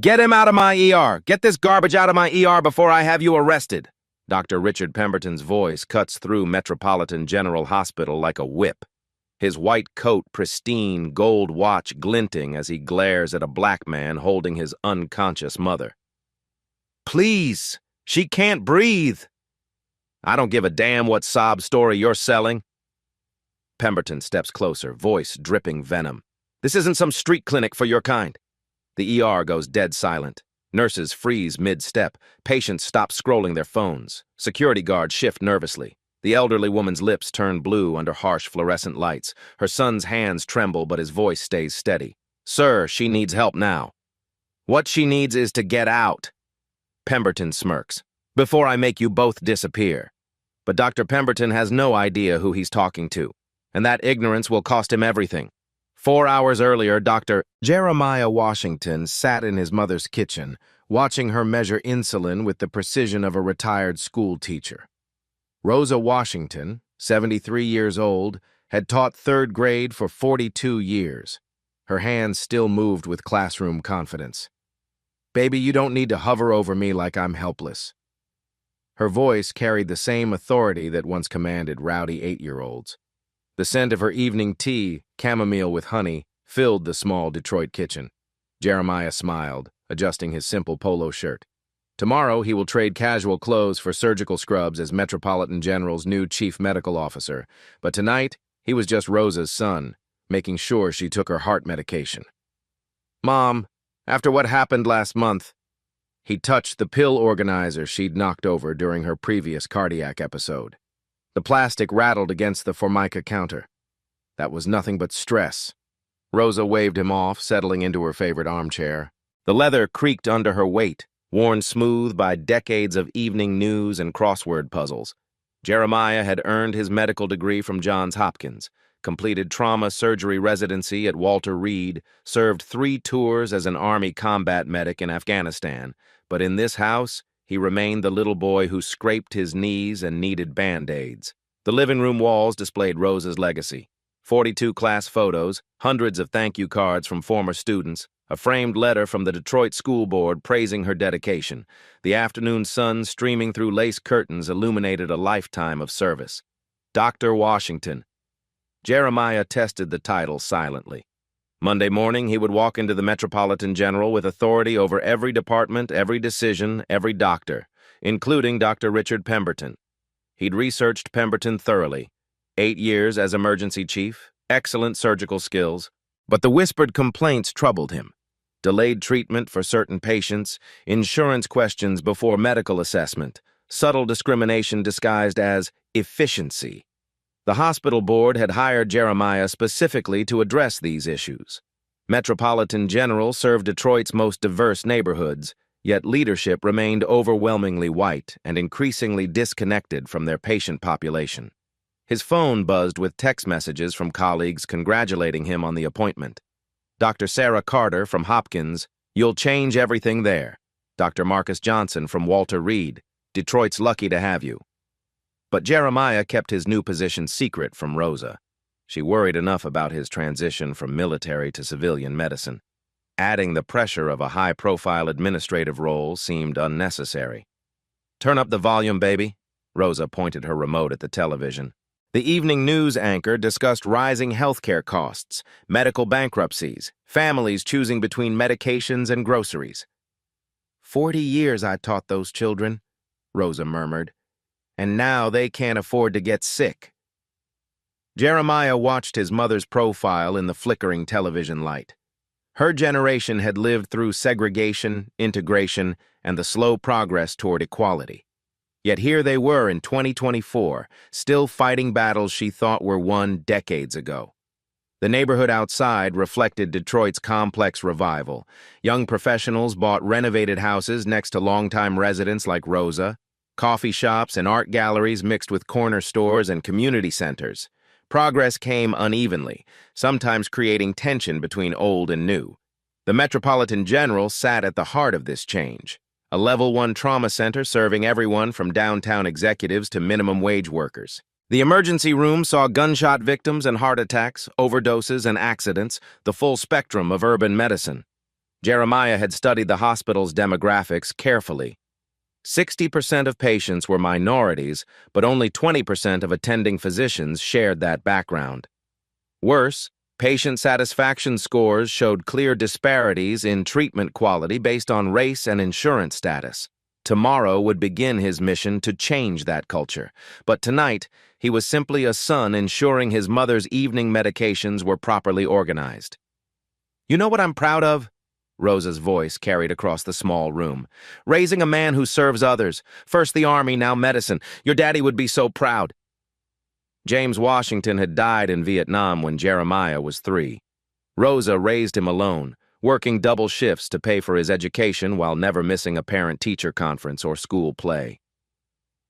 Get him out of my ER! Get this garbage out of my ER before I have you arrested! Dr. Richard Pemberton's voice cuts through Metropolitan General Hospital like a whip, his white coat pristine, gold watch glinting as he glares at a black man holding his unconscious mother. Please! She can't breathe! I don't give a damn what sob story you're selling. Pemberton steps closer, voice dripping venom. This isn't some street clinic for your kind. The ER goes dead silent. Nurses freeze mid-step. Patients stop scrolling their phones. Security guards shift nervously. The elderly woman's lips turn blue under harsh fluorescent lights. Her son's hands tremble, but his voice stays steady. Sir, she needs help now. What she needs is to get out. Pemberton smirks. Before I make you both disappear. But Dr. Pemberton has no idea who he's talking to, and that ignorance will cost him everything. 4 hours earlier, Dr. Jeremiah Washington sat in his mother's kitchen, watching her measure insulin with the precision of a retired school teacher. Rosa Washington, 73 years old, had taught third grade for 42 years. Her hands still moved with classroom confidence. Baby, you don't need to hover over me like I'm helpless. Her voice carried the same authority that once commanded rowdy 8-year-olds. The scent of her evening tea, chamomile with honey, filled the small Detroit kitchen. Jeremiah smiled, adjusting his simple polo shirt. Tomorrow, he will trade casual clothes for surgical scrubs as Metropolitan General's new chief medical officer. But tonight, he was just Rosa's son, making sure she took her heart medication. Mom, after what happened last month, he touched the pill organizer she'd knocked over during her previous cardiac episode. The plastic rattled against the Formica counter. That was nothing but stress. Rosa waved him off, settling into her favorite armchair. The leather creaked under her weight, worn smooth by decades of evening news and crossword puzzles. Jeremiah had earned his medical degree from Johns Hopkins, completed trauma surgery residency at Walter Reed, served 3 tours as an Army combat medic in Afghanistan, but in this house, he remained the little boy who scraped his knees and needed Band-Aids. The living room walls displayed Rosa's legacy. 42 class photos, hundreds of thank you cards from former students, a framed letter from the Detroit School Board praising her dedication. The afternoon sun streaming through lace curtains illuminated a lifetime of service. Dr. Washington. Jeremiah tested the title silently. Monday morning, he would walk into the Metropolitan General with authority over every department, every decision, every doctor, including Dr. Richard Pemberton. He'd researched Pemberton thoroughly. 8 years as emergency chief, excellent surgical skills, but the whispered complaints troubled him. Delayed treatment for certain patients, insurance questions before medical assessment, subtle discrimination disguised as efficiency. The hospital board had hired Jeremiah specifically to address these issues. Metropolitan General served Detroit's most diverse neighborhoods, yet leadership remained overwhelmingly white and increasingly disconnected from their patient population. His phone buzzed with text messages from colleagues congratulating him on the appointment. Dr. Sarah Carter from Hopkins, "You'll change everything there." Dr. Marcus Johnson from Walter Reed, "Detroit's lucky to have you." But Jeremiah kept his new position secret from Rosa. She worried enough about his transition from military to civilian medicine. Adding the pressure of a high-profile administrative role seemed unnecessary. "Turn up the volume, baby." Rosa pointed her remote at the television. The evening news anchor discussed rising healthcare costs, medical bankruptcies, families choosing between medications and groceries. 40 years I taught those children," Rosa murmured, "and now they can't afford to get sick." Jeremiah watched his mother's profile in the flickering television light. Her generation had lived through segregation, integration, and the slow progress toward equality. Yet here they were in 2024, still fighting battles she thought were won decades ago. The neighborhood outside reflected Detroit's complex revival. Young professionals bought renovated houses next to longtime residents like Rosa. Coffee shops and art galleries mixed with corner stores and community centers. Progress came unevenly, sometimes creating tension between old and new. The Metropolitan General sat at the heart of this change. A Level 1 trauma center serving everyone from downtown executives to minimum wage workers. The emergency room saw gunshot victims and heart attacks, overdoses and accidents, the full spectrum of urban medicine. Jeremiah had studied the hospital's demographics carefully. 60% of patients were minorities, but only 20% of attending physicians shared that background. Worse, patient satisfaction scores showed clear disparities in treatment quality based on race and insurance status. Tomorrow would begin his mission to change that culture, but tonight he was simply a son ensuring his mother's evening medications were properly organized. "You know what I'm proud of?" Rosa's voice carried across the small room. "Raising a man who serves others. First the army, now medicine. Your daddy would be so proud." James Washington had died in Vietnam when Jeremiah was 3. Rosa raised him alone, working double shifts to pay for his education while never missing a parent-teacher conference or school play.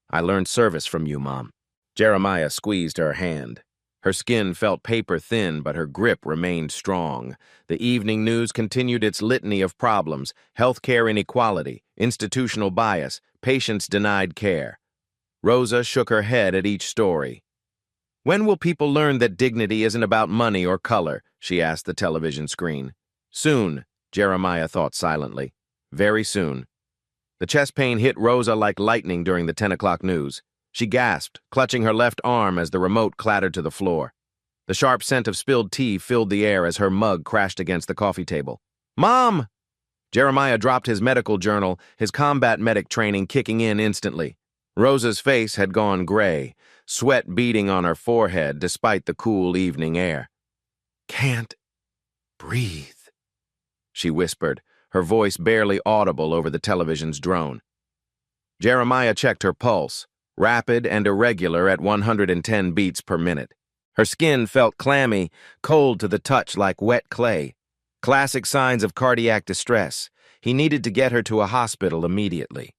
"I learned service from you, Mom." Jeremiah squeezed her hand. Her skin felt paper-thin, but her grip remained strong. The evening news continued its litany of problems: healthcare inequality, institutional bias, patients denied care. Rosa shook her head at each story. "When will people learn that dignity isn't about money or color?" she asked the television screen. "Soon," Jeremiah thought silently. "Very soon." The chest pain hit Rosa like lightning during the 10 o'clock news. She gasped, clutching her left arm as the remote clattered to the floor. The sharp scent of spilled tea filled the air as her mug crashed against the coffee table. "Mom!" Jeremiah dropped his medical journal, his combat medic training kicking in instantly. Rosa's face had gone gray, sweat beading on her forehead despite the cool evening air. "Can't breathe," she whispered, her voice barely audible over the television's drone. Jeremiah checked her pulse, rapid and irregular at 110 beats per minute. Her skin felt clammy, cold to the touch like wet clay. Classic signs of cardiac distress. He needed to get her to a hospital immediately.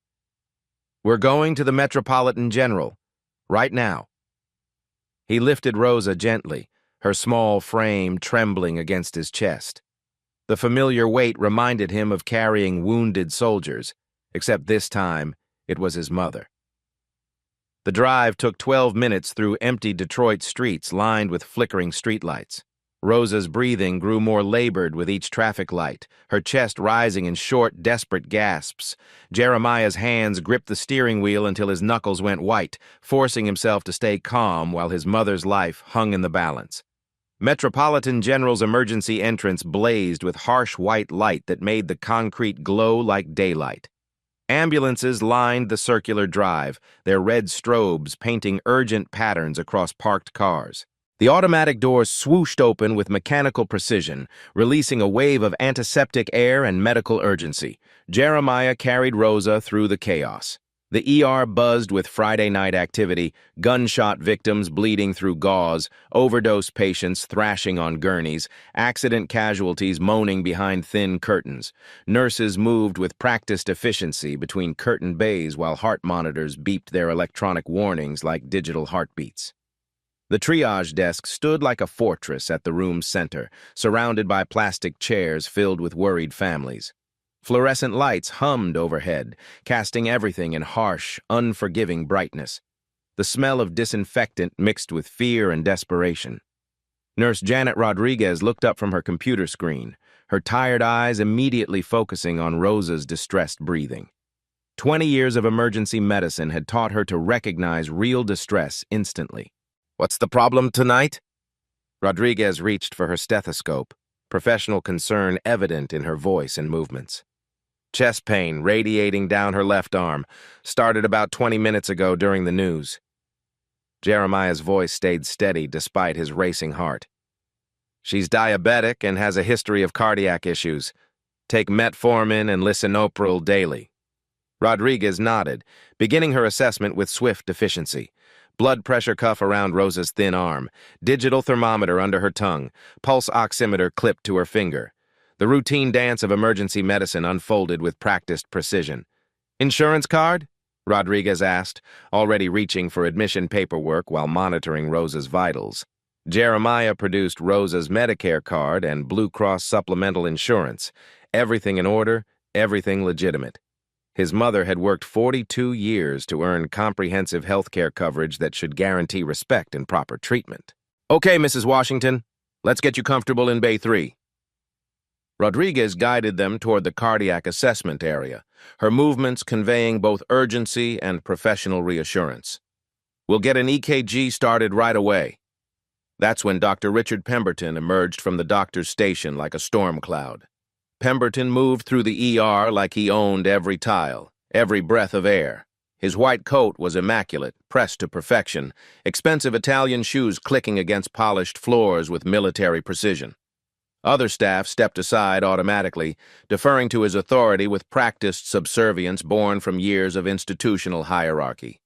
"We're going to the Metropolitan General. Right now." He lifted Rosa gently, her small frame trembling against his chest. The familiar weight reminded him of carrying wounded soldiers, except this time it was his mother. The drive took 12 minutes through empty Detroit streets lined with flickering streetlights. Rosa's breathing grew more labored with each traffic light, her chest rising in short, desperate gasps. Jeremiah's hands gripped the steering wheel until his knuckles went white, forcing himself to stay calm while his mother's life hung in the balance. Metropolitan General's emergency entrance blazed with harsh white light that made the concrete glow like daylight. Ambulances lined the circular drive, their red strobes painting urgent patterns across parked cars. The automatic doors swooshed open with mechanical precision, releasing a wave of antiseptic air and medical urgency. Jeremiah carried Rosa through the chaos. The ER buzzed with Friday night activity, gunshot victims bleeding through gauze, overdose patients thrashing on gurneys, accident casualties moaning behind thin curtains. Nurses moved with practiced efficiency between curtain bays while heart monitors beeped their electronic warnings like digital heartbeats. The triage desk stood like a fortress at the room's center, surrounded by plastic chairs filled with worried families. Fluorescent lights hummed overhead, casting everything in harsh, unforgiving brightness. The smell of disinfectant mixed with fear and desperation. Nurse Janet Rodriguez looked up from her computer screen, her tired eyes immediately focusing on Rosa's distressed breathing. 20 years of emergency medicine had taught her to recognize real distress instantly. "What's the problem tonight?" Rodriguez reached for her stethoscope, professional concern evident in her voice and movements. "Chest pain radiating down her left arm. Started about 20 minutes ago during the news." Jeremiah's voice stayed steady despite his racing heart. "She's diabetic and has a history of cardiac issues. Take metformin and lisinopril daily." Rodriguez nodded, beginning her assessment with swift efficiency. Blood pressure cuff around Rosa's thin arm, digital thermometer under her tongue, pulse oximeter clipped to her finger. The routine dance of emergency medicine unfolded with practiced precision. "Insurance card?" Rodriguez asked, already reaching for admission paperwork while monitoring Rosa's vitals. Jeremiah produced Rosa's Medicare card and Blue Cross supplemental insurance. Everything in order, everything legitimate. His mother had worked 42 years to earn comprehensive health care coverage that should guarantee respect and proper treatment. "Okay, Mrs. Washington, let's get you comfortable in Bay 3. Rodriguez guided them toward the cardiac assessment area, her movements conveying both urgency and professional reassurance. "We'll get an EKG started right away." That's when Dr. Richard Pemberton emerged from the doctor's station like a storm cloud. Pemberton moved through the ER like he owned every tile, every breath of air. His white coat was immaculate, pressed to perfection, expensive Italian shoes clicking against polished floors with military precision. Other staff stepped aside automatically, deferring to his authority with practiced subservience born from years of institutional hierarchy.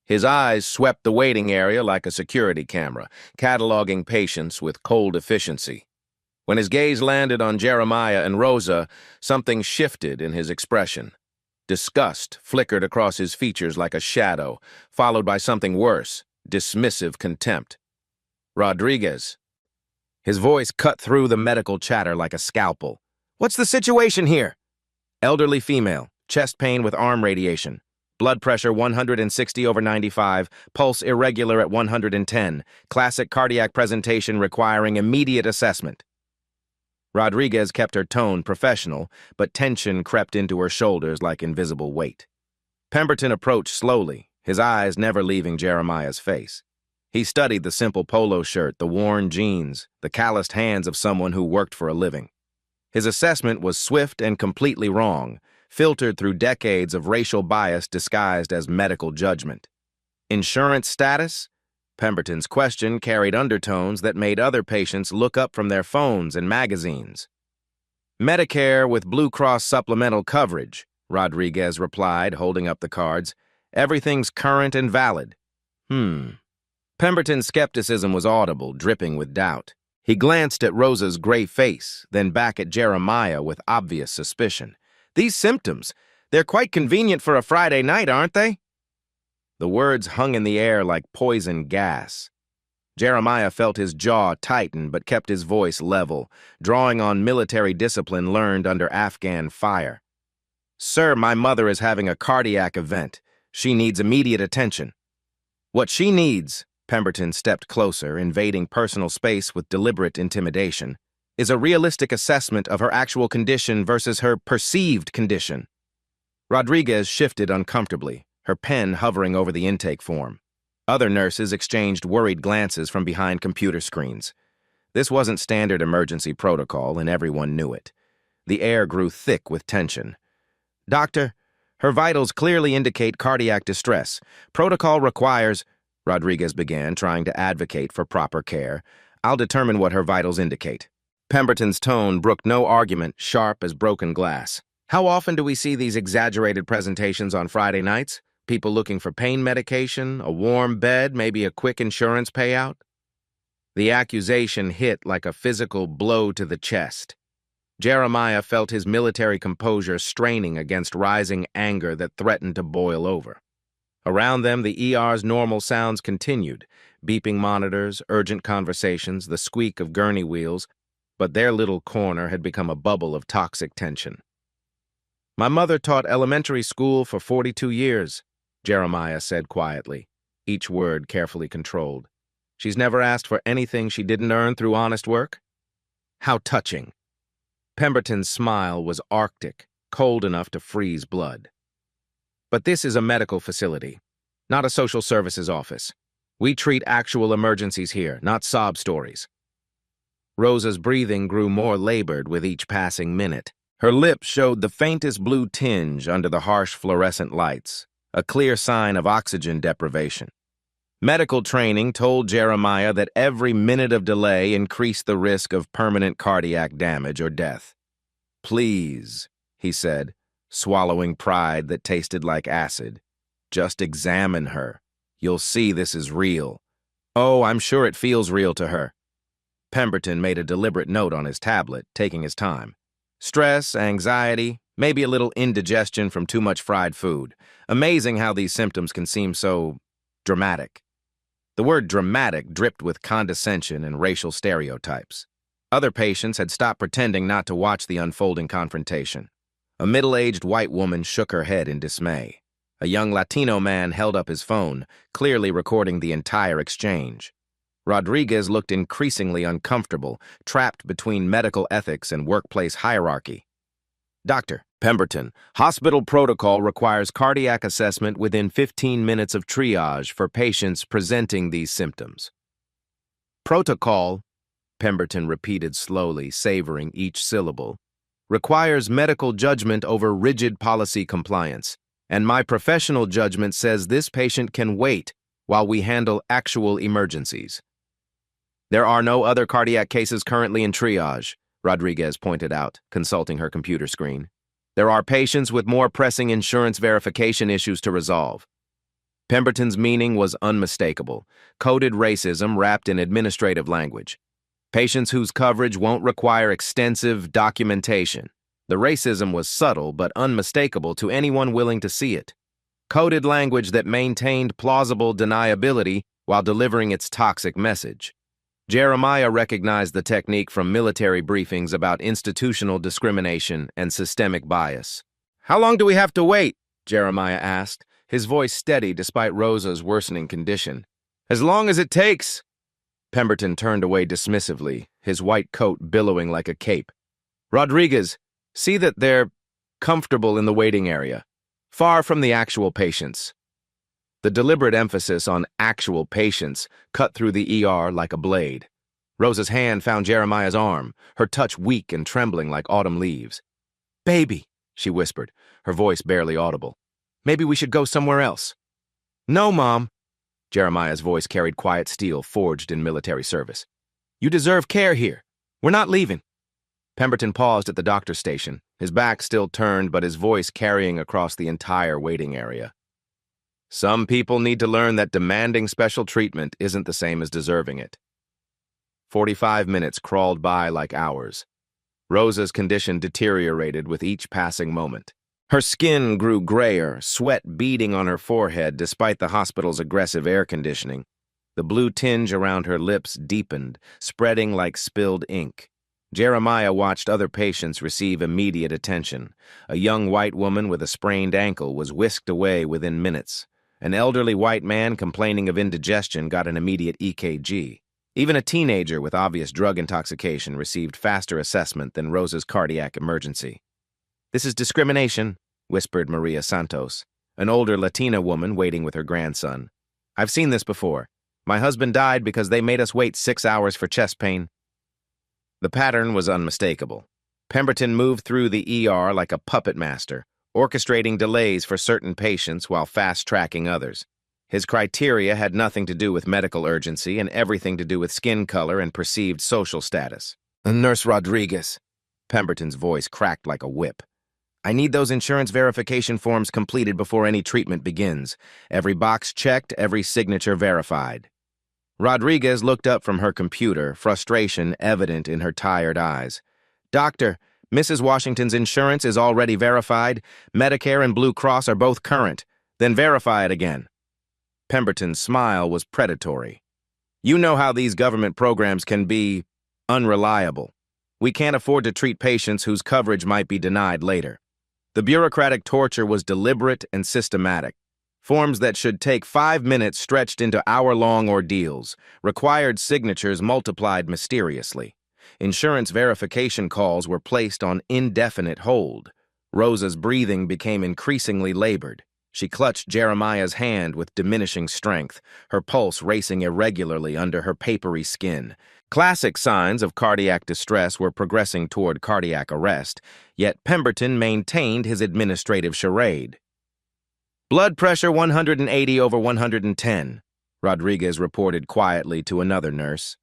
His eyes swept the waiting area like a security camera, cataloging patients with cold efficiency. When his gaze landed on Jeremiah and Rosa, something shifted in his expression. Disgust flickered across his features like a shadow, followed by something worse, dismissive contempt. "Rodriguez." His voice cut through the medical chatter like a scalpel. "What's the situation here?" "Elderly female, chest pain with arm radiation. Blood pressure 160/95, pulse irregular at 110, classic cardiac presentation requiring immediate assessment." Rodriguez kept her tone professional, but tension crept into her shoulders like invisible weight. Pemberton approached slowly, his eyes never leaving Jeremiah's face. He studied the simple polo shirt, the worn jeans, the calloused hands of someone who worked for a living. His assessment was swift and completely wrong, filtered through decades of racial bias disguised as medical judgment. Insurance status? Pemberton's question carried undertones that made other patients look up from their phones and magazines. "Medicare with Blue Cross supplemental coverage," Rodriguez replied, holding up the cards. "Everything's current and valid." Pemberton's skepticism was audible, dripping with doubt. He glanced at Rosa's gray face, then back at Jeremiah with obvious suspicion. "These symptoms, they're quite convenient for a Friday night, aren't they?" The words hung in the air like poison gas. Jeremiah felt his jaw tighten but kept his voice level, drawing on military discipline learned under Afghan fire. "Sir, my mother is having a cardiac event. She needs immediate attention." "What she needs," Pemberton stepped closer, invading personal space with deliberate intimidation, "is a realistic assessment of her actual condition versus her perceived condition." Rodriguez shifted uncomfortably, her pen hovering over the intake form. Other nurses exchanged worried glances from behind computer screens. This wasn't standard emergency protocol, and everyone knew it. The air grew thick with tension. "Doctor, her vitals clearly indicate cardiac distress. Protocol requires—" Rodriguez began, trying to advocate for proper care. "I'll determine what her vitals indicate." Pemberton's tone brooked no argument, sharp as broken glass. "How often do we see these exaggerated presentations on Friday nights? People looking for pain medication, a warm bed, maybe a quick insurance payout?" The accusation hit like a physical blow to the chest. Jeremiah felt his military composure straining against rising anger that threatened to boil over. Around them, the ER's normal sounds continued, beeping monitors, urgent conversations, the squeak of gurney wheels, but their little corner had become a bubble of toxic tension. "My mother taught elementary school for 42 years, Jeremiah said quietly, each word carefully controlled. "She's never asked for anything she didn't earn through honest work?" How touching. Pemberton's smile was arctic, cold enough to freeze blood. "But this is a medical facility, not a social services office. We treat actual emergencies here, not sob stories." Rosa's breathing grew more labored with each passing minute. Her lips showed the faintest blue tinge under the harsh fluorescent lights, a clear sign of oxygen deprivation. Medical training told Jeremiah that every minute of delay increased the risk of permanent cardiac damage or death. "Please," he said, swallowing pride that tasted like acid. "Just examine her. You'll see this is real." "Oh, I'm sure it feels real to her." Pemberton made a deliberate note on his tablet, taking his time. "Stress, anxiety, maybe a little indigestion from too much fried food. Amazing how these symptoms can seem so dramatic." The word dramatic dripped with condescension and racial stereotypes. Other patients had stopped pretending not to watch the unfolding confrontation. A middle-aged white woman shook her head in dismay. A young Latino man held up his phone, clearly recording the entire exchange. Rodriguez looked increasingly uncomfortable, trapped between medical ethics and workplace hierarchy. Dr. Pemberton, hospital protocol requires cardiac assessment within 15 minutes of triage for patients presenting these symptoms. Protocol, Pemberton repeated slowly, savoring each syllable, requires medical judgment over rigid policy compliance, and my professional judgment says this patient can wait while we handle actual emergencies. There are no other cardiac cases currently in triage, Rodriguez pointed out, consulting her computer screen. There are patients with more pressing insurance verification issues to resolve. Pemberton's meaning was unmistakable, coded racism wrapped in administrative language. Patients whose coverage won't require extensive documentation. The racism was subtle but unmistakable to anyone willing to see it. Coded language that maintained plausible deniability while delivering its toxic message. Jeremiah recognized the technique from military briefings about institutional discrimination and systemic bias. "How long do we have to wait?" Jeremiah asked, his voice steady despite Rosa's worsening condition. "As long as it takes." Pemberton turned away dismissively, his white coat billowing like a cape. "Rodriguez, see that they're comfortable in the waiting area, far from the actual patients." The deliberate emphasis on actual patients cut through the ER like a blade. Rosa's hand found Jeremiah's arm, her touch weak and trembling like autumn leaves. "Baby," she whispered, her voice barely audible. "Maybe we should go somewhere else." "No, Mom." Jeremiah's voice carried quiet steel forged in military service. "You deserve care here. We're not leaving." Pemberton paused at the doctor's station, his back still turned but his voice carrying across the entire waiting area. "Some people need to learn that demanding special treatment isn't the same as deserving it." 45 minutes crawled by like hours. Rosa's condition deteriorated with each passing moment. Her skin grew grayer, sweat beading on her forehead despite the hospital's aggressive air conditioning. The blue tinge around her lips deepened, spreading like spilled ink. Jeremiah watched other patients receive immediate attention. A young white woman with a sprained ankle was whisked away within minutes. An elderly white man complaining of indigestion got an immediate EKG. Even a teenager with obvious drug intoxication received faster assessment than Rosa's cardiac emergency. "This is discrimination," whispered Maria Santos, an older Latina woman waiting with her grandson. "I've seen this before. My husband died because they made us wait 6 hours for chest pain." The pattern was unmistakable. Pemberton moved through the ER like a puppet master, orchestrating delays for certain patients while fast-tracking others. His criteria had nothing to do with medical urgency and everything to do with skin color and perceived social status. "Nurse Rodriguez," Pemberton's voice cracked like a whip. "I need those insurance verification forms completed before any treatment begins. Every box checked, every signature verified." Rodriguez looked up from her computer, frustration evident in her tired eyes. "Doctor, Mrs. Washington's insurance is already verified. Medicare and Blue Cross are both current. Then verify it again." Pemberton's smile was predatory. "You know how these government programs can be unreliable. We can't afford to treat patients whose coverage might be denied later." The bureaucratic torture was deliberate and systematic. Forms that should take 5 minutes stretched into hour-long ordeals, required signatures multiplied mysteriously. Insurance verification calls were placed on indefinite hold. Rosa's breathing became increasingly labored. She clutched Jeremiah's hand with diminishing strength, her pulse racing irregularly under her papery skin. Classic signs of cardiac distress were progressing toward cardiac arrest, yet Pemberton maintained his administrative charade. "Blood pressure 180/110, Rodriguez reported quietly to another nurse.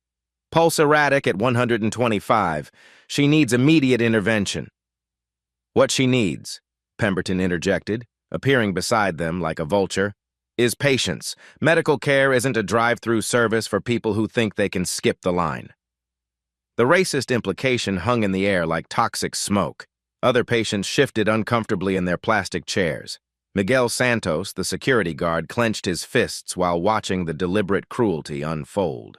"Pulse erratic at 125. She needs immediate intervention." "What she needs," Pemberton interjected, appearing beside them like a vulture, "is patience. Medical care isn't a drive-through service for people who think they can skip the line." The racist implication hung in the air like toxic smoke. Other patients shifted uncomfortably in their plastic chairs. Miguel Santos, the security guard, clenched his fists while watching the deliberate cruelty unfold.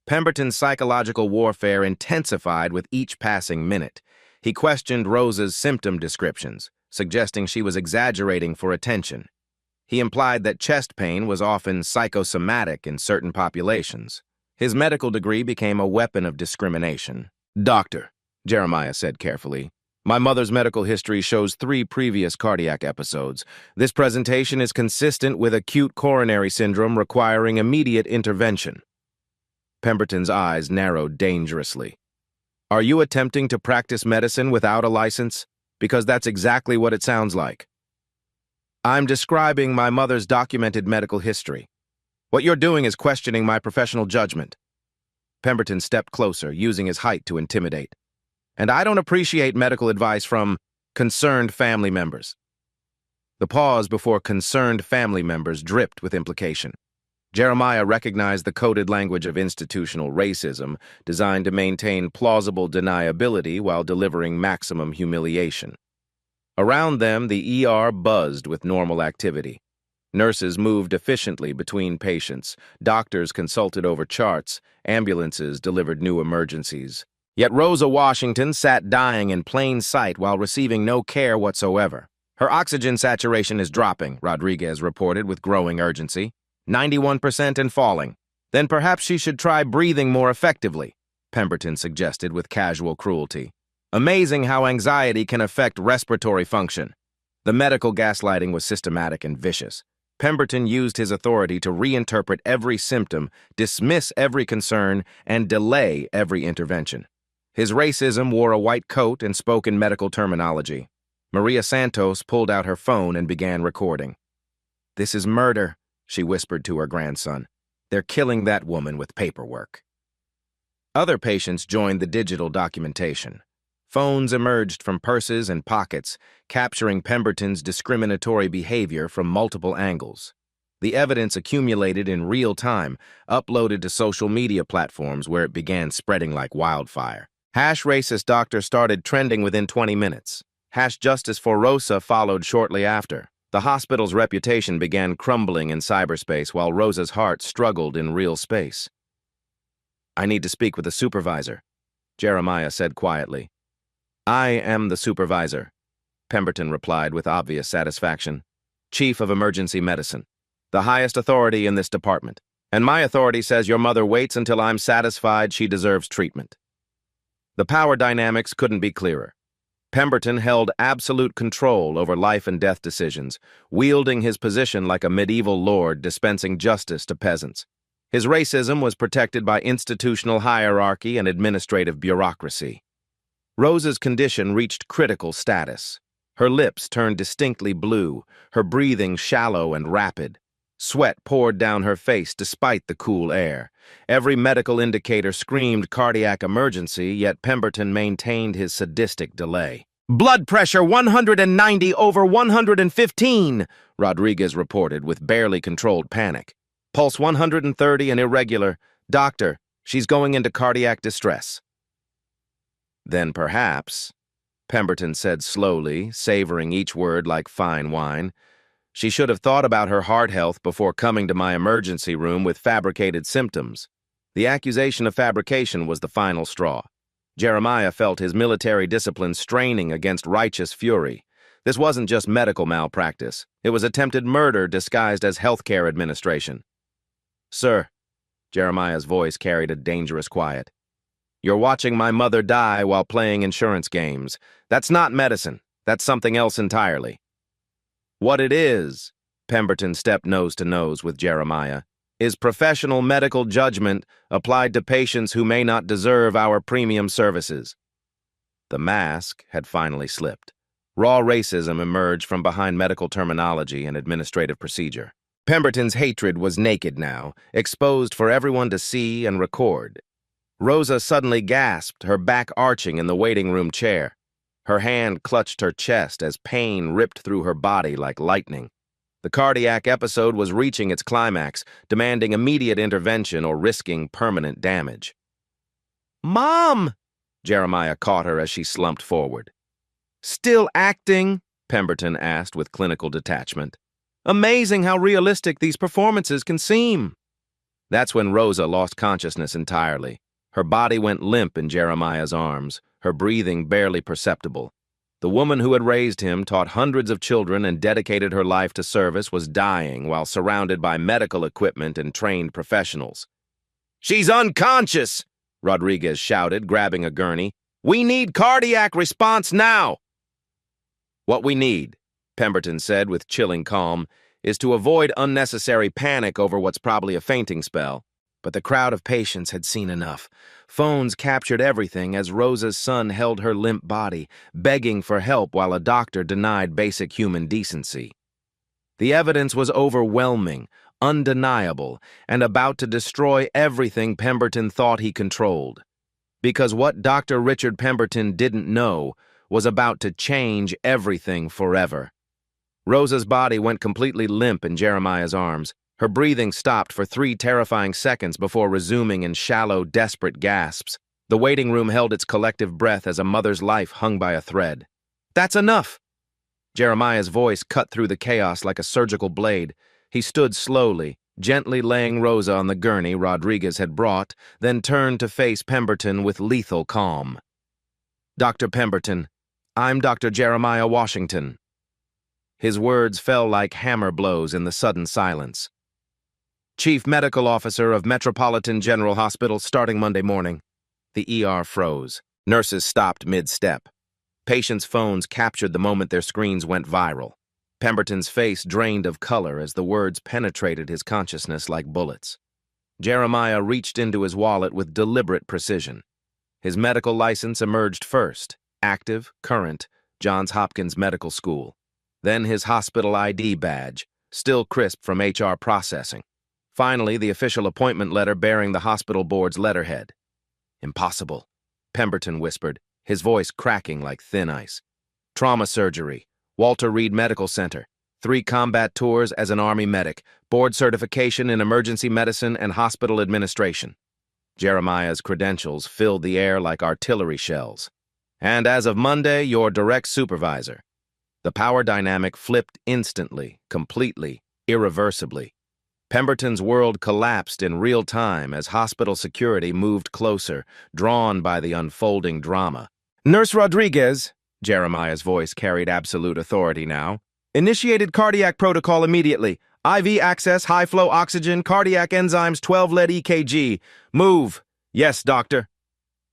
Pemberton's psychological warfare intensified with each passing minute. He questioned Rosa's symptom descriptions, suggesting she was exaggerating for attention. He implied that chest pain was often psychosomatic in certain populations. His medical degree became a weapon of discrimination. "Doctor," Jeremiah said carefully, "my mother's medical history shows 3 previous cardiac episodes. This presentation is consistent with acute coronary syndrome requiring immediate intervention." Pemberton's eyes narrowed dangerously. "Are you attempting to practice medicine without a license? Because that's exactly what it sounds like." "I'm describing my mother's documented medical history. What you're doing is questioning my professional judgment." Pemberton stepped closer, using his height to intimidate. "And I don't appreciate medical advice from concerned family members." The pause before concerned family members dripped with implication. Jeremiah recognized the coded language of institutional racism, designed to maintain plausible deniability while delivering maximum humiliation. Around them, the ER buzzed with normal activity. Nurses moved efficiently between patients, doctors consulted over charts, ambulances delivered new emergencies. Yet Rosa Washington sat dying in plain sight while receiving no care whatsoever. "Her oxygen saturation is dropping," Rodriguez reported with growing urgency. 91% and falling. "Then perhaps she should try breathing more effectively," Pemberton suggested with casual cruelty. Amazing how anxiety can affect respiratory function. The medical gaslighting was systematic and vicious. Pemberton used his authority to reinterpret every symptom, dismiss every concern, and delay every intervention. His racism wore a white coat and spoke in medical terminology. Maria Santos pulled out her phone and began recording. "This is murder," she whispered to her grandson. "They're killing that woman with paperwork." Other patients joined the digital documentation. Phones emerged from purses and pockets, capturing Pemberton's discriminatory behavior from multiple angles. The evidence accumulated in real time, uploaded to social media platforms where it began spreading like wildfire. #racist doctor started trending within 20 minutes. #justice for Rosa followed shortly after. The hospital's reputation began crumbling in cyberspace while Rosa's heart struggled in real space. "I need to speak with the supervisor," Jeremiah said quietly. "I am the supervisor," Pemberton replied with obvious satisfaction. "Chief of Emergency Medicine, the highest authority in this department. And my authority says your mother waits until I'm satisfied she deserves treatment." The power dynamics couldn't be clearer. Pemberton held absolute control over life and death decisions, wielding his position like a medieval lord dispensing justice to peasants. His racism was protected by institutional hierarchy and administrative bureaucracy. Rosa's condition reached critical status. Her lips turned distinctly blue, her breathing shallow and rapid. Sweat poured down her face despite the cool air. Every medical indicator screamed cardiac emergency, yet Pemberton maintained his sadistic delay. "Blood pressure 190/115, Rodriguez reported with barely controlled panic. "Pulse 130 and irregular. Doctor, she's going into cardiac distress." "Then perhaps," Pemberton said slowly, savoring each word like fine wine, "she should have thought about her heart health before coming to my emergency room with fabricated symptoms." The accusation of fabrication was the final straw. Jeremiah felt his military discipline straining against righteous fury. This wasn't just medical malpractice. It was attempted murder disguised as healthcare administration. "Sir," Jeremiah's voice carried a dangerous quiet, "you're watching my mother die while playing insurance games. That's not medicine. That's something else entirely." "What it is," Pemberton stepped nose to nose with Jeremiah, "is professional medical judgment applied to patients who may not deserve our premium services." The mask had finally slipped. Raw racism emerged from behind medical terminology and administrative procedure. Pemberton's hatred was naked now, exposed for everyone to see and record. Rosa suddenly gasped, her back arching in the waiting room chair. Her hand clutched her chest as pain ripped through her body like lightning. The cardiac episode was reaching its climax, demanding immediate intervention or risking permanent damage. "Mom!" Jeremiah caught her as she slumped forward. "Still acting?" Pemberton asked with clinical detachment. "Amazing how realistic these performances can seem." That's when Rosa lost consciousness entirely. Her body went limp in Jeremiah's arms, her breathing barely perceptible. The woman who had raised him, taught hundreds of children, and dedicated her life to service was dying while surrounded by medical equipment and trained professionals. She's unconscious, Rodriguez shouted, grabbing a gurney. We need cardiac response now. What we need, Pemberton said with chilling calm, is to avoid unnecessary panic over what's probably a fainting spell. But the crowd of patients had seen enough. Phones captured everything as Rosa's son held her limp body, begging for help while a doctor denied basic human decency. The evidence was overwhelming, undeniable, and about to destroy everything Pemberton thought he controlled. Because what Dr. Richard Pemberton didn't know was about to change everything forever. Rosa's body went completely limp in Jeremiah's arms. Her breathing stopped for 3 terrifying seconds before resuming in shallow, desperate gasps. The waiting room held its collective breath as a mother's life hung by a thread. That's enough! Jeremiah's voice cut through the chaos like a surgical blade. He stood slowly, gently laying Rosa on the gurney Rodriguez had brought, then turned to face Pemberton with lethal calm. Dr. Pemberton, I'm Dr. Jeremiah Washington. His words fell like hammer blows in the sudden silence. Chief Medical Officer of Metropolitan General Hospital starting Monday morning. The ER froze. Nurses stopped mid-step. Patients' phones captured the moment their screens went viral. Pemberton's face drained of color as the words penetrated his consciousness like bullets. Jeremiah reached into his wallet with deliberate precision. His medical license emerged first, active, current, Johns Hopkins Medical School. Then his hospital ID badge, still crisp from HR processing. Finally, the official appointment letter bearing the hospital board's letterhead. Impossible, Pemberton whispered, his voice cracking like thin ice. Trauma surgery, Walter Reed Medical Center, 3 combat tours as an Army medic, board certification in emergency medicine and hospital administration. Jeremiah's credentials filled the air like artillery shells. And as of Monday, your direct supervisor. The power dynamic flipped instantly, completely, irreversibly. Pemberton's world collapsed in real time as hospital security moved closer, drawn by the unfolding drama. Nurse Rodriguez, Jeremiah's voice carried absolute authority now, initiated cardiac protocol immediately. IV access, high-flow oxygen, cardiac enzymes, 12-lead EKG. Move. Yes, doctor.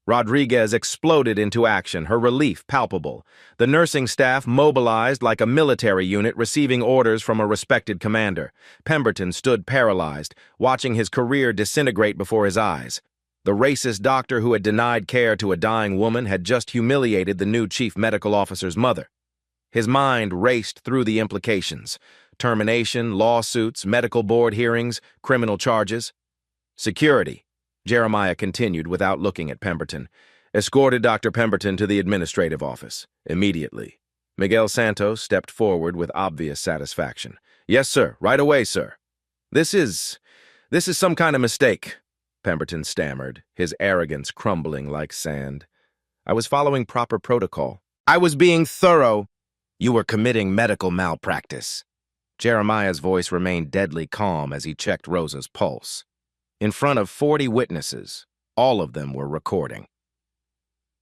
Rodriguez exploded into action, her relief palpable. The nursing staff mobilized like a military unit receiving orders from a respected commander. Pemberton stood paralyzed, watching his career disintegrate before his eyes. The racist doctor who had denied care to a dying woman had just humiliated the new chief medical officer's mother. His mind raced through the implications. Termination, lawsuits, medical board hearings, criminal charges. Security. Jeremiah continued without looking at Pemberton. Escorted Dr. Pemberton to the administrative office. Immediately. Miguel Santos stepped forward with obvious satisfaction. Yes, sir. Right away, sir. This is some kind of mistake, Pemberton stammered, his arrogance crumbling like sand. I was following proper protocol. I was being thorough. You were committing medical malpractice. Jeremiah's voice remained deadly calm as he checked Rosa's pulse. In front of 40 witnesses, all of them were recording.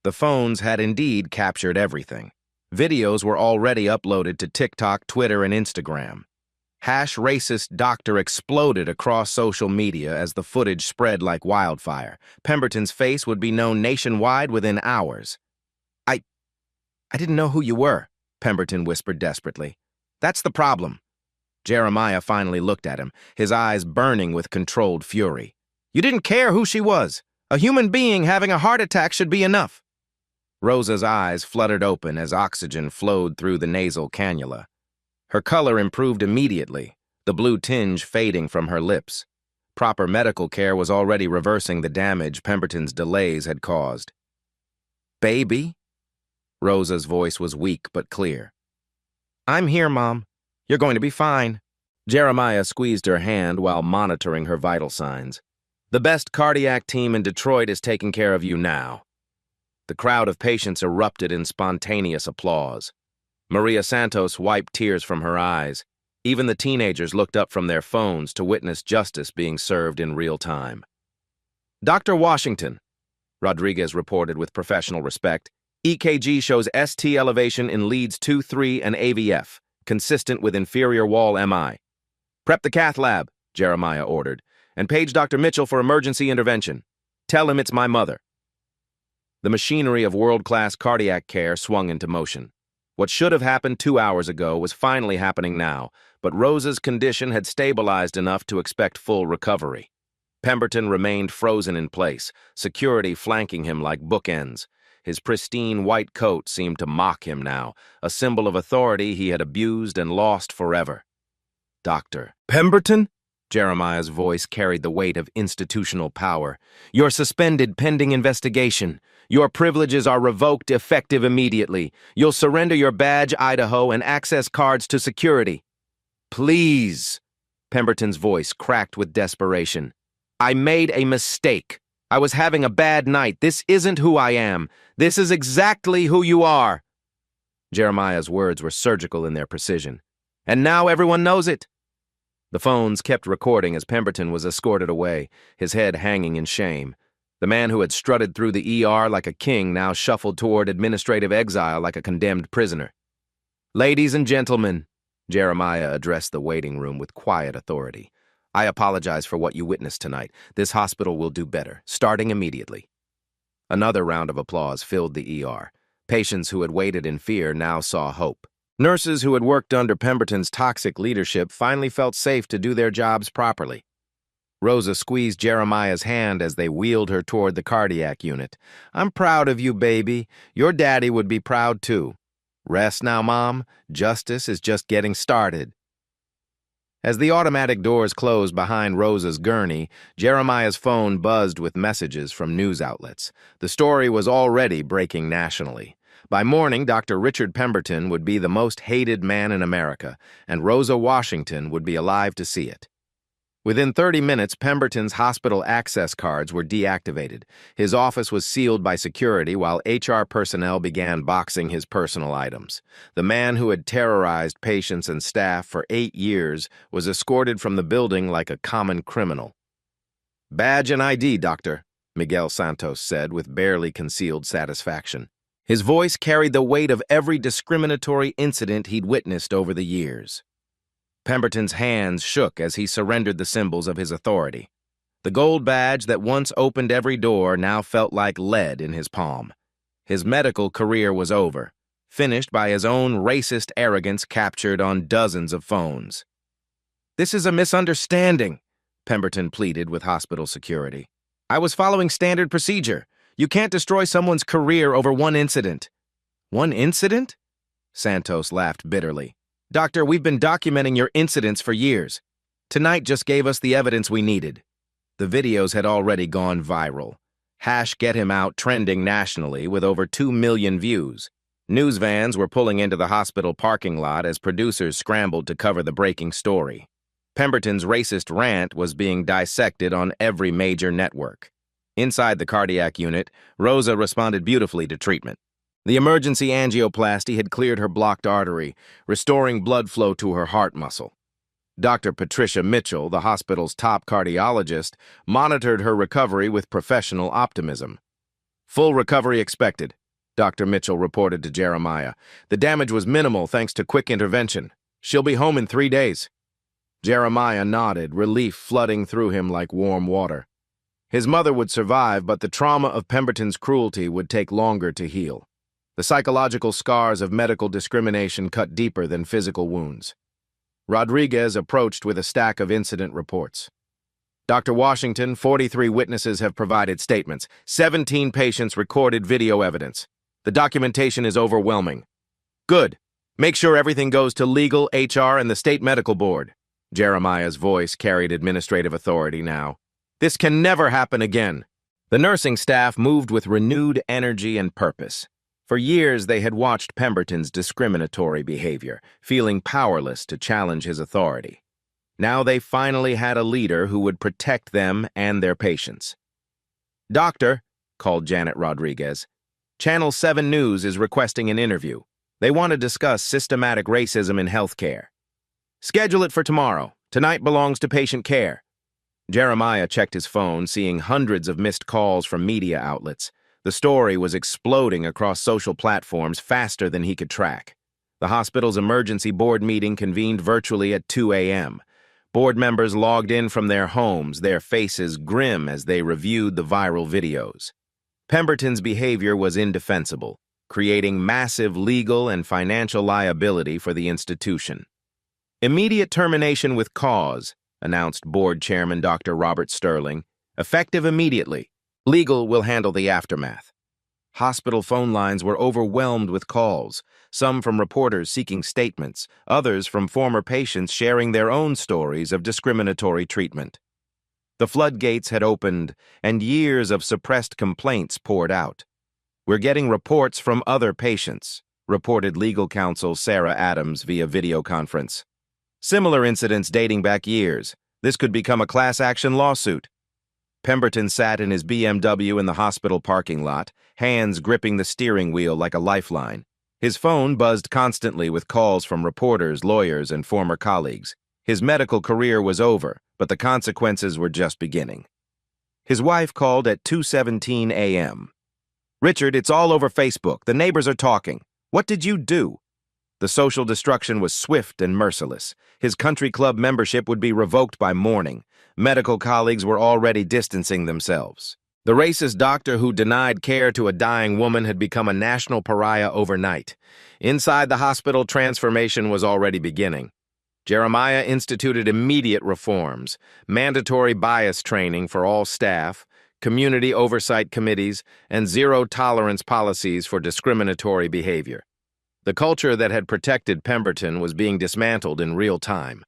The phones had indeed captured everything. Videos were already uploaded to TikTok, Twitter, and Instagram. #racist doctor exploded across social media as the footage spread like wildfire. Pemberton's face would be known nationwide within hours. I didn't know who you were, Pemberton whispered desperately. That's the problem. Jeremiah finally looked at him, his eyes burning with controlled fury. You didn't care who she was. A human being having a heart attack should be enough. Rosa's eyes fluttered open as oxygen flowed through the nasal cannula. Her color improved immediately, the blue tinge fading from her lips. Proper medical care was already reversing the damage Pemberton's delays had caused. Baby? Rosa's voice was weak but clear. I'm here, Mom. You're going to be fine. Jeremiah squeezed her hand while monitoring her vital signs. The best cardiac team in Detroit is taking care of you now. The crowd of patients erupted in spontaneous applause. Maria Santos wiped tears from her eyes. Even the teenagers looked up from their phones to witness justice being served in real time. Dr. Washington, Rodriguez reported with professional respect, EKG shows ST elevation in leads 2, 3, and AVF. Consistent with inferior wall MI. Prep the cath lab, Jeremiah ordered, And page Dr. Mitchell for emergency intervention. Tell him it's my mother." The machinery of world-class cardiac care swung into motion. What should have happened 2 hours ago was finally happening now, but Rosa's condition had stabilized enough to expect full recovery. Pemberton remained frozen in place, security flanking him like bookends. His pristine white coat seemed to mock him now, a symbol of authority he had abused and lost forever. "Dr. Pemberton?" Jeremiah's voice carried the weight of institutional power. "You're suspended pending investigation. Your privileges are revoked effective immediately. You'll surrender your badge, Idaho, and access cards to security." "Please." Pemberton's voice cracked with desperation. "I made a mistake. I was having a bad night. This isn't who I am. This is exactly who you are." Jeremiah's words were surgical in their precision. "And now everyone knows it." The phones kept recording as Pemberton was escorted away, his head hanging in shame. The man who had strutted through the ER like a king now shuffled toward administrative exile like a condemned prisoner. "Ladies and gentlemen," Jeremiah addressed the waiting room with quiet authority, "I apologize for what you witnessed tonight. This hospital will do better, starting immediately." Another round of applause filled the ER. Patients who had waited in fear now saw hope. Nurses who had worked under Pemberton's toxic leadership finally felt safe to do their jobs properly. Rosa squeezed Jeremiah's hand as they wheeled her toward the cardiac unit. "I'm proud of you, baby. Your daddy would be proud, too. Rest now, Mom. Justice is just getting started." As the automatic doors closed behind Rosa's gurney, Jeremiah's phone buzzed with messages from news outlets. The story was already breaking nationally. By morning, Dr. Richard Pemberton would be the most hated man in America, and Rosa Washington would be alive to see it. Within 30 minutes, Pemberton's hospital access cards were deactivated. His office was sealed by security while HR personnel began boxing his personal items. The man who had terrorized patients and staff for 8 years was escorted from the building like a common criminal. "Badge and ID, doctor," Miguel Santos said with barely concealed satisfaction. His voice carried the weight of every discriminatory incident he'd witnessed over the years. Pemberton's hands shook as he surrendered the symbols of his authority. The gold badge that once opened every door now felt like lead in his palm. His medical career was over, finished by his own racist arrogance captured on dozens of phones. "This is a misunderstanding," Pemberton pleaded with hospital security. "I was following standard procedure. You can't destroy someone's career over one incident." "One incident?" Santos laughed bitterly. "Doctor, we've been documenting your incidents for years. Tonight just gave us the evidence we needed." The videos had already gone viral. #GetHimOut trending nationally with over 2 million views. News vans were pulling into the hospital parking lot as producers scrambled to cover the breaking story. Pemberton's racist rant was being dissected on every major network. Inside the cardiac unit, Rosa responded beautifully to treatment. The emergency angioplasty had cleared her blocked artery, restoring blood flow to her heart muscle. Dr. Patricia Mitchell, the hospital's top cardiologist, monitored her recovery with professional optimism. "Full recovery expected," Dr. Mitchell reported to Jeremiah. "The damage was minimal thanks to quick intervention. She'll be home in 3 days." Jeremiah nodded, relief flooding through him like warm water. His mother would survive, but the trauma of Pemberton's cruelty would take longer to heal. The psychological scars of medical discrimination cut deeper than physical wounds. Rodriguez approached with a stack of incident reports. "Dr. Washington, 43 witnesses have provided statements. 17 patients recorded video evidence. The documentation is overwhelming." "Good. Make sure everything goes to legal, HR, and the state medical board." Jeremiah's voice carried administrative authority now. "This can never happen again." The nursing staff moved with renewed energy and purpose. For years, they had watched Pemberton's discriminatory behavior, feeling powerless to challenge his authority. Now they finally had a leader who would protect them and their patients. "Doctor," called Janet Rodriguez, "Channel 7 News is requesting an interview. They want to discuss systematic racism in healthcare." "Schedule it for tomorrow. Tonight belongs to patient care." Jeremiah checked his phone, seeing hundreds of missed calls from media outlets. The story was exploding across social platforms faster than he could track. The hospital's emergency board meeting convened virtually at 2 a.m. Board members logged in from their homes, their faces grim as they reviewed the viral videos. Pemberton's behavior was indefensible, creating massive legal and financial liability for the institution. Immediate termination with cause, announced Board Chairman Dr. Robert Sterling. Effective immediately. Legal will handle the aftermath. Hospital phone lines were overwhelmed with calls, some from reporters seeking statements, others from former patients sharing their own stories of discriminatory treatment. The floodgates had opened, and years of suppressed complaints poured out. "We're getting reports from other patients," reported legal counsel Sarah Adams via video conference. "Similar incidents dating back years. This could become a class action lawsuit." Pemberton sat in his BMW in the hospital parking lot, hands gripping the steering wheel like a lifeline. His phone buzzed constantly with calls from reporters, lawyers, and former colleagues. His medical career was over, but the consequences were just beginning. His wife called at 2:17 a.m. "Richard, it's all over Facebook. The neighbors are talking. What did you do?" The social destruction was swift and merciless. His country club membership would be revoked by morning. Medical colleagues were already distancing themselves. The racist doctor who denied care to a dying woman had become a national pariah overnight. Inside the hospital, transformation was already beginning. Jeremiah instituted immediate reforms, mandatory bias training for all staff, community oversight committees, and zero-tolerance policies for discriminatory behavior. The culture that had protected Pemberton was being dismantled in real time.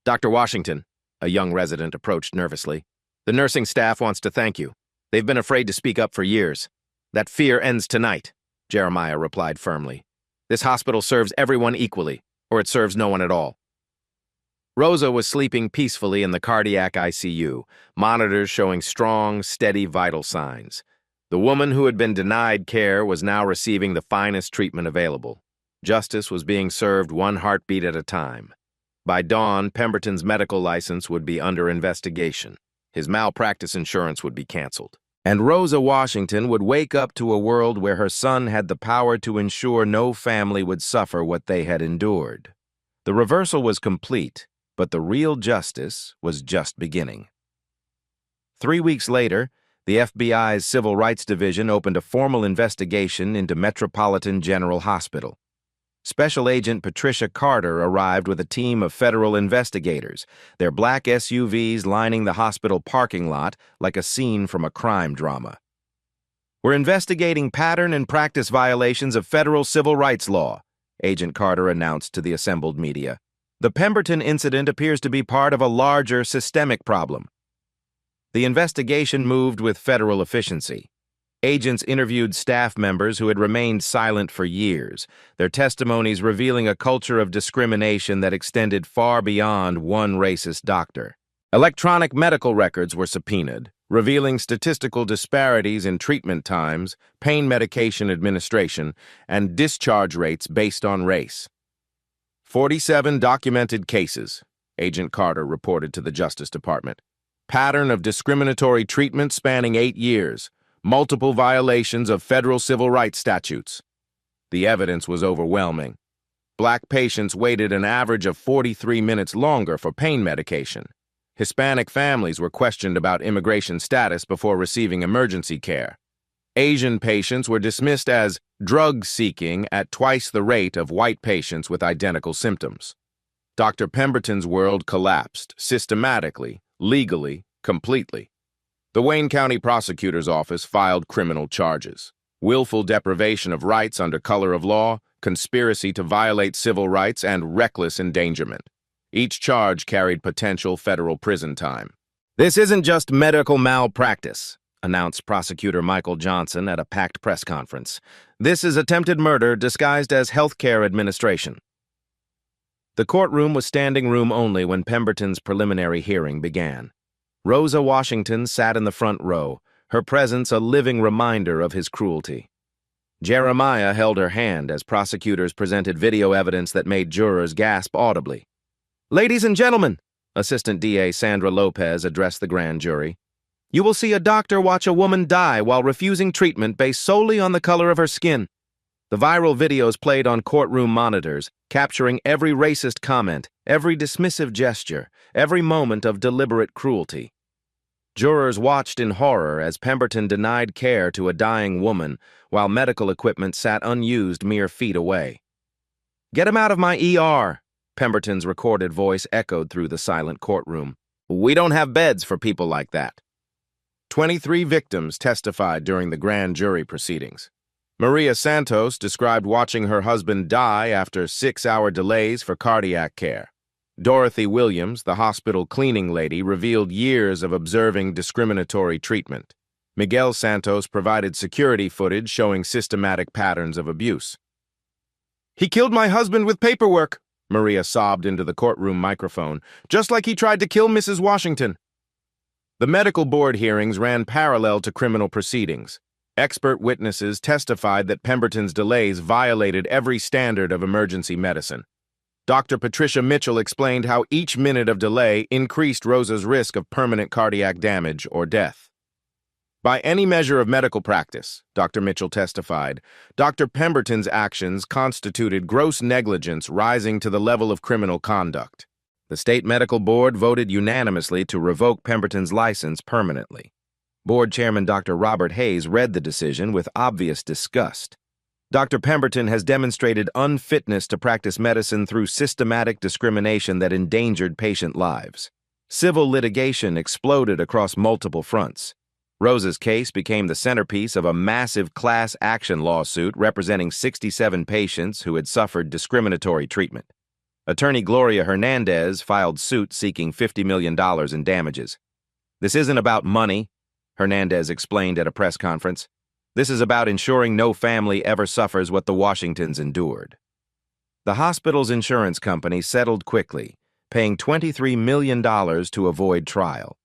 "Dr. Washington," a young resident approached nervously, "the nursing staff wants to thank you. They've been afraid to speak up for years." "That fear ends tonight," Jeremiah replied firmly. "This hospital serves everyone equally, or it serves no one at all." Rosa was sleeping peacefully in the cardiac ICU, monitors showing strong, steady vital signs. The woman who had been denied care was now receiving the finest treatment available. Justice was being served one heartbeat at a time. By dawn, Pemberton's medical license would be under investigation. His malpractice insurance would be canceled. And Rosa Washington would wake up to a world where her son had the power to ensure no family would suffer what they had endured. The reversal was complete, but the real justice was just beginning. 3 weeks later, the FBI's Civil Rights Division opened a formal investigation into Metropolitan General Hospital. Special Agent Patricia Carter arrived with a team of federal investigators, their black SUVs lining the hospital parking lot like a scene from a crime drama. "We're investigating pattern and practice violations of federal civil rights law," Agent Carter announced to the assembled media. "The Pemberton incident appears to be part of a larger systemic problem." The investigation moved with federal efficiency. Agents interviewed staff members who had remained silent for years, their testimonies revealing a culture of discrimination that extended far beyond one racist doctor. Electronic medical records were subpoenaed, revealing statistical disparities in treatment times, pain medication administration, and discharge rates based on race. 47 documented cases, Agent Carter reported to the Justice Department. Pattern of discriminatory treatment spanning 8 years, multiple violations of federal civil rights statutes. The evidence was overwhelming. Black patients waited an average of 43 minutes longer for pain medication. Hispanic families were questioned about immigration status before receiving emergency care. Asian patients were dismissed as drug-seeking at twice the rate of white patients with identical symptoms. Dr. Pemberton's world collapsed, systematically, legally, completely. The Wayne County Prosecutor's Office filed criminal charges: willful deprivation of rights under color of law, conspiracy to violate civil rights, and reckless endangerment. Each charge carried potential federal prison time. "This isn't just medical malpractice," announced Prosecutor Michael Johnson at a packed press conference. "This is attempted murder disguised as healthcare administration." The courtroom was standing room only when Pemberton's preliminary hearing began. Rosa Washington sat in the front row, her presence a living reminder of his cruelty. Jeremiah held her hand as prosecutors presented video evidence that made jurors gasp audibly. "Ladies and gentlemen," Assistant DA Sandra Lopez addressed the grand jury, "you will see a doctor watch a woman die while refusing treatment based solely on the color of her skin. The viral videos played on courtroom monitors, capturing every racist comment, every dismissive gesture, every moment of deliberate cruelty. Jurors watched in horror as Pemberton denied care to a dying woman while medical equipment sat unused mere feet away. "Get him out of my ER," Pemberton's recorded voice echoed through the silent courtroom. "We don't have beds for people like that." 23 victims testified during the grand jury proceedings. Maria Santos described watching her husband die after 6-hour delays for cardiac care. Dorothy Williams, the hospital cleaning lady, revealed years of observing discriminatory treatment. Miguel Santos provided security footage showing systematic patterns of abuse. "He killed my husband with paperwork," Maria sobbed into the courtroom microphone, "just like he tried to kill Mrs. Washington." The medical board hearings ran parallel to criminal proceedings. Expert witnesses testified that Pemberton's delays violated every standard of emergency medicine. Dr. Patricia Mitchell explained how each minute of delay increased Rosa's risk of permanent cardiac damage or death. By any measure of medical practice, Dr. Mitchell testified, Dr. Pemberton's actions constituted gross negligence rising to the level of criminal conduct. The state medical board voted unanimously to revoke Pemberton's license permanently. Board Chairman Dr. Robert Hayes read the decision with obvious disgust. Dr. Pemberton has demonstrated unfitness to practice medicine through systematic discrimination that endangered patient lives. Civil litigation exploded across multiple fronts. Rosa's case became the centerpiece of a massive class action lawsuit representing 67 patients who had suffered discriminatory treatment. Attorney Gloria Hernandez filed suit seeking $50 million in damages. "This isn't about money," Hernandez explained at a press conference. "This is about ensuring no family ever suffers what the Washingtons endured." The hospital's insurance company settled quickly, paying $23 million to avoid trial.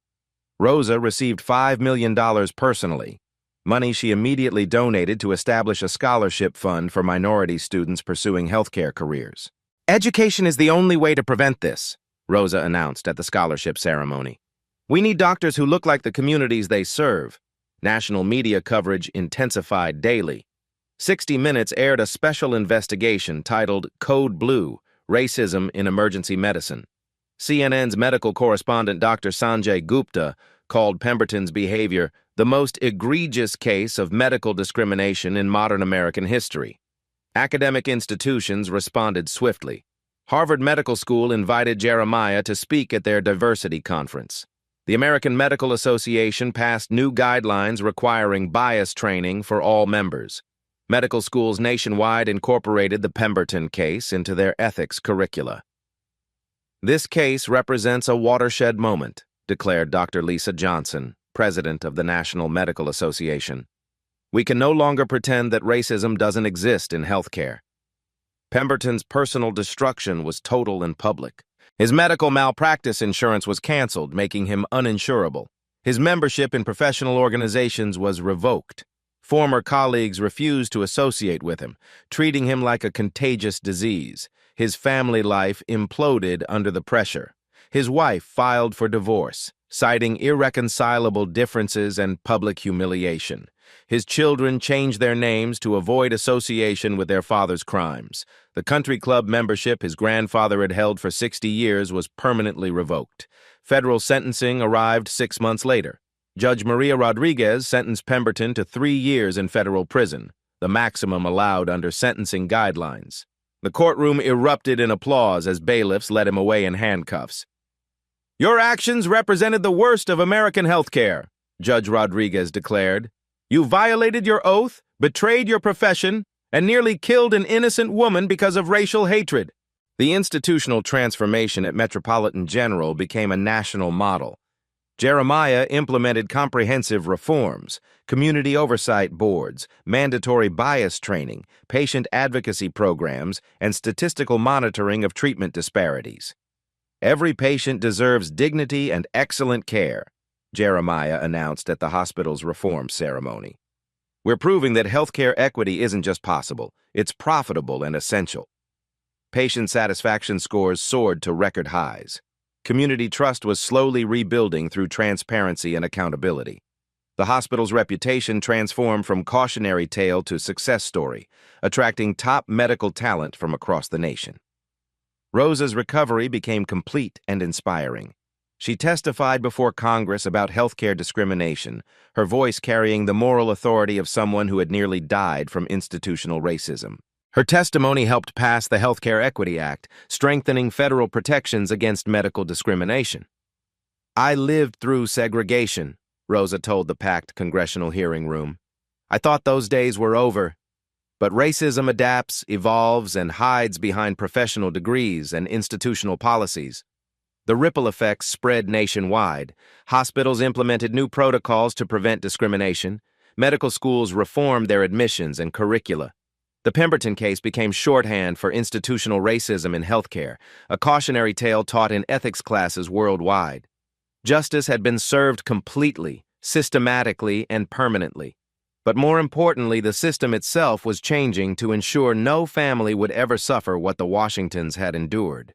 Rosa received $5 million personally, money she immediately donated to establish a scholarship fund for minority students pursuing healthcare careers. "Education is the only way to prevent this," Rosa announced at the scholarship ceremony. "We need doctors who look like the communities they serve." National media coverage intensified daily. 60 Minutes aired a special investigation titled Code Blue: Racism in Emergency Medicine. CNN's medical correspondent Dr. Sanjay Gupta called Pemberton's behavior the most egregious case of medical discrimination in modern American history. Academic institutions responded swiftly. Harvard Medical School invited Jeremiah to speak at their diversity conference. The American Medical Association passed new guidelines requiring bias training for all members. Medical schools nationwide incorporated the Pemberton case into their ethics curricula. "This case represents a watershed moment," declared Dr. Lisa Johnson, president of the National Medical Association. "We can no longer pretend that racism doesn't exist in healthcare." Pemberton's personal destruction was total and public. His medical malpractice insurance was canceled, making him uninsurable. His membership in professional organizations was revoked. Former colleagues refused to associate with him, treating him like a contagious disease. His family life imploded under the pressure. His wife filed for divorce, citing irreconcilable differences and public humiliation. His children changed their names to avoid association with their father's crimes. The country club membership his grandfather had held for 60 years was permanently revoked. Federal sentencing arrived 6 months later. Judge Maria Rodriguez sentenced Pemberton to 3 years in federal prison, the maximum allowed under sentencing guidelines. The courtroom erupted in applause as bailiffs led him away in handcuffs. "Your actions represented the worst of American healthcare," Judge Rodriguez declared. "You violated your oath, betrayed your profession, and nearly killed an innocent woman because of racial hatred." The institutional transformation at Metropolitan General became a national model. Jeremiah implemented comprehensive reforms, community oversight boards, mandatory bias training, patient advocacy programs, and statistical monitoring of treatment disparities. "Every patient deserves dignity and excellent care," Jeremiah announced at the hospital's reform ceremony. "We're proving that healthcare equity isn't just possible, it's profitable and essential." Patient satisfaction scores soared to record highs. Community trust was slowly rebuilding through transparency and accountability. The hospital's reputation transformed from cautionary tale to success story, attracting top medical talent from across the nation. Rosa's recovery became complete and inspiring. She testified before Congress about healthcare discrimination, her voice carrying the moral authority of someone who had nearly died from institutional racism. Her testimony helped pass the Healthcare Equity Act, strengthening federal protections against medical discrimination. "I lived through segregation," Rosa told the packed congressional hearing room. "I thought those days were over. But racism adapts, evolves, and hides behind professional degrees and institutional policies. The ripple effects spread nationwide. Hospitals implemented new protocols to prevent discrimination. Medical schools reformed their admissions and curricula. The Pemberton case became shorthand for institutional racism in healthcare, a cautionary tale taught in ethics classes worldwide. Justice had been served completely, systematically, and permanently. But more importantly, the system itself was changing to ensure no family would ever suffer what the Washingtons had endured.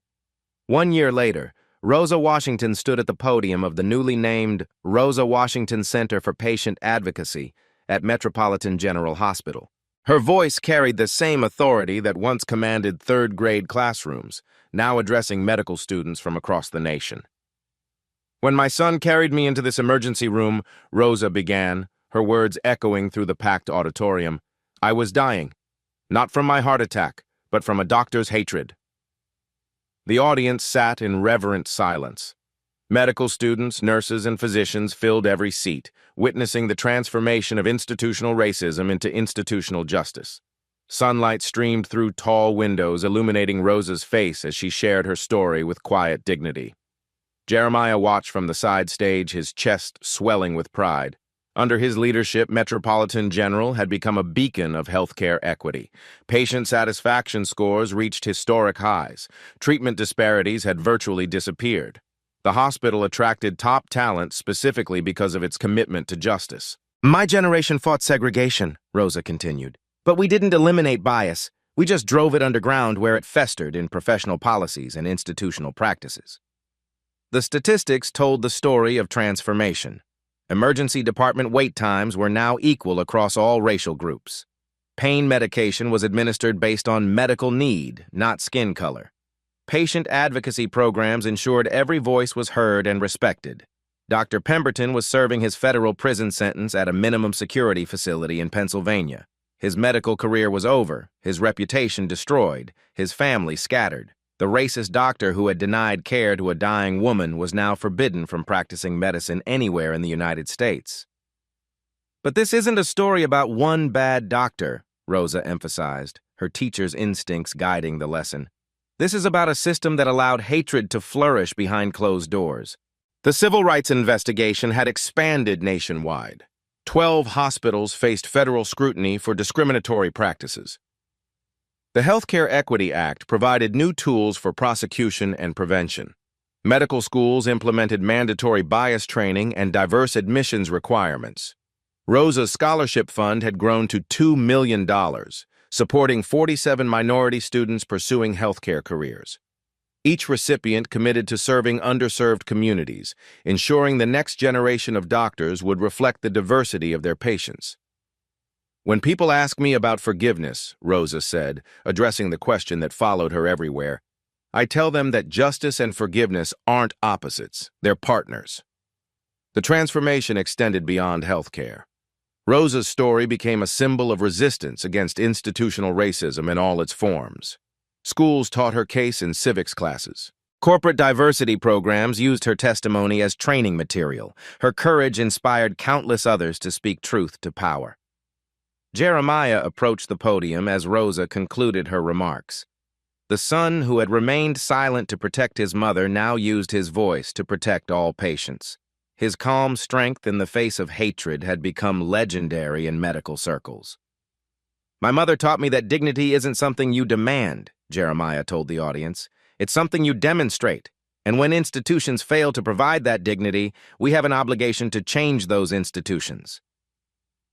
1 year later, Rosa Washington stood at the podium of the newly named Rosa Washington Center for Patient Advocacy at Metropolitan General Hospital. Her voice carried the same authority that once commanded third-grade classrooms, now addressing medical students from across the nation. "When my son carried me into this emergency room," Rosa began, her words echoing through the packed auditorium, "I was dying, not from my heart attack, but from a doctor's hatred." The audience sat in reverent silence. Medical students, nurses, and physicians filled every seat, witnessing the transformation of institutional racism into institutional justice. Sunlight streamed through tall windows, illuminating Rosa's face as she shared her story with quiet dignity. Jeremiah watched from the side stage, his chest swelling with pride. Under his leadership, Metropolitan General had become a beacon of healthcare equity. Patient satisfaction scores reached historic highs. Treatment disparities had virtually disappeared. The hospital attracted top talent specifically because of its commitment to justice. "My generation fought segregation," Rosa continued. "But we didn't eliminate bias. We just drove it underground where it festered in professional policies and institutional practices." The statistics told the story of transformation. Emergency department wait times were now equal across all racial groups. Pain medication was administered based on medical need, not skin color. Patient advocacy programs ensured every voice was heard and respected. Dr. Pemberton was serving his federal prison sentence at a minimum security facility in Pennsylvania. His medical career was over, his reputation destroyed, his family scattered. The racist doctor who had denied care to a dying woman was now forbidden from practicing medicine anywhere in the United States. "But this isn't a story about one bad doctor," Rosa emphasized, her teacher's instincts guiding the lesson. "This is about a system that allowed hatred to flourish behind closed doors." The civil rights investigation had expanded nationwide. 12 hospitals faced federal scrutiny for discriminatory practices. The Healthcare Equity Act provided new tools for prosecution and prevention. Medical schools implemented mandatory bias training and diverse admissions requirements. Rosa's scholarship fund had grown to $2 million, supporting 47 minority students pursuing healthcare careers. Each recipient committed to serving underserved communities, ensuring the next generation of doctors would reflect the diversity of their patients. "When people ask me about forgiveness," Rosa said, addressing the question that followed her everywhere, "I tell them that justice and forgiveness aren't opposites, they're partners." The transformation extended beyond healthcare. Rosa's story became a symbol of resistance against institutional racism in all its forms. Schools taught her case in civics classes. Corporate diversity programs used her testimony as training material. Her courage inspired countless others to speak truth to power. Jeremiah approached the podium as Rosa concluded her remarks. The son who had remained silent to protect his mother now used his voice to protect all patients. His calm strength in the face of hatred had become legendary in medical circles. "My mother taught me that dignity isn't something you demand," Jeremiah told the audience. "It's something you demonstrate. And when institutions fail to provide that dignity, we have an obligation to change those institutions."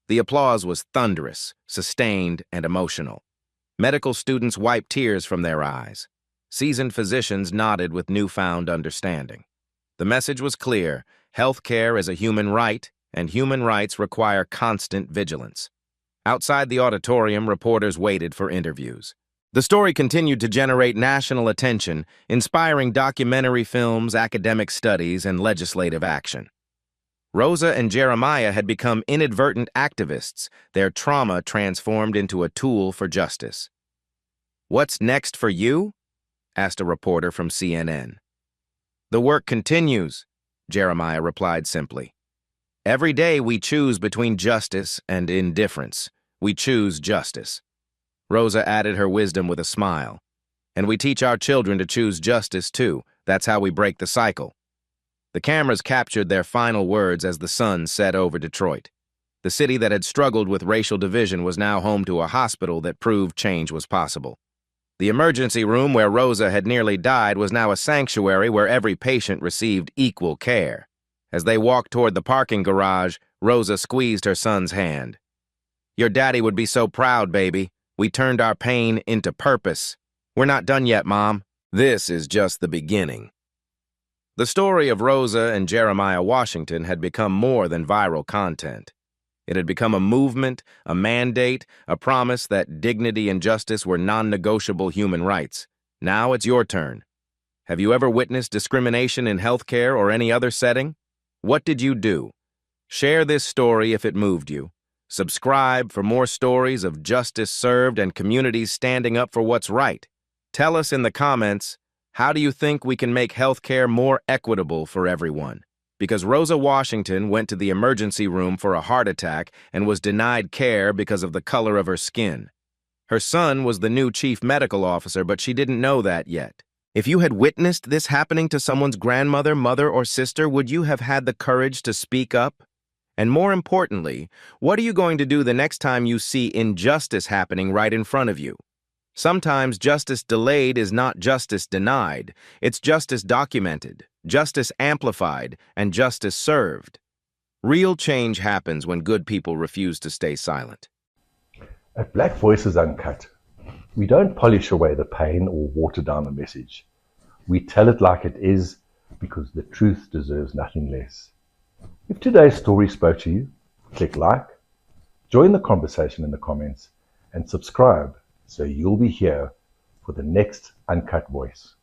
The applause was thunderous, sustained, and emotional. Medical students wiped tears from their eyes. Seasoned physicians nodded with newfound understanding. The message was clear: health care is a human right, and human rights require constant vigilance. Outside the auditorium, reporters waited for interviews. The story continued to generate national attention, inspiring documentary films, academic studies, and legislative action. Rosa and Jeremiah had become inadvertent activists, their trauma transformed into a tool for justice. "What's next for you?" asked a reporter from CNN. "The work continues," Jeremiah replied simply. "Every day we choose between justice and indifference. We choose justice." Rosa added her wisdom with a smile. "And we teach our children to choose justice, too. That's how we break the cycle." The cameras captured their final words as the sun set over Detroit. The city that had struggled with racial division was now home to a hospital that proved change was possible. The emergency room where Rosa had nearly died was now a sanctuary where every patient received equal care. As they walked toward the parking garage, Rosa squeezed her son's hand. "Your daddy would be so proud, baby. We turned our pain into purpose. We're not done yet, Mom. This is just the beginning." The story of Rosa and Jeremiah Washington had become more than viral content. It had become a movement, a mandate, a promise that dignity and justice were non-negotiable human rights. Now it's your turn. Have you ever witnessed discrimination in healthcare or any other setting? What did you do? Share this story if it moved you. Subscribe for more stories of justice served and communities standing up for what's right. Tell us in the comments, how do you think we can make healthcare more equitable for everyone? Because Rosa Washington went to the emergency room for a heart attack and was denied care because of the color of her skin. Her son was the new chief medical officer, but she didn't know that yet. If you had witnessed this happening to someone's grandmother, mother, or sister, would you have had the courage to speak up? And more importantly, what are you going to do the next time you see injustice happening right in front of you? Sometimes justice delayed is not justice denied. It's justice documented, justice amplified, and justice served. Real change happens when good people refuse to stay silent. At Black Voices Uncut, we don't polish away the pain or water down the message. We tell it like it is because the truth deserves nothing less. If today's story spoke to you, click like, join the conversation in the comments, and subscribe so you'll be here for the next Uncut Voice.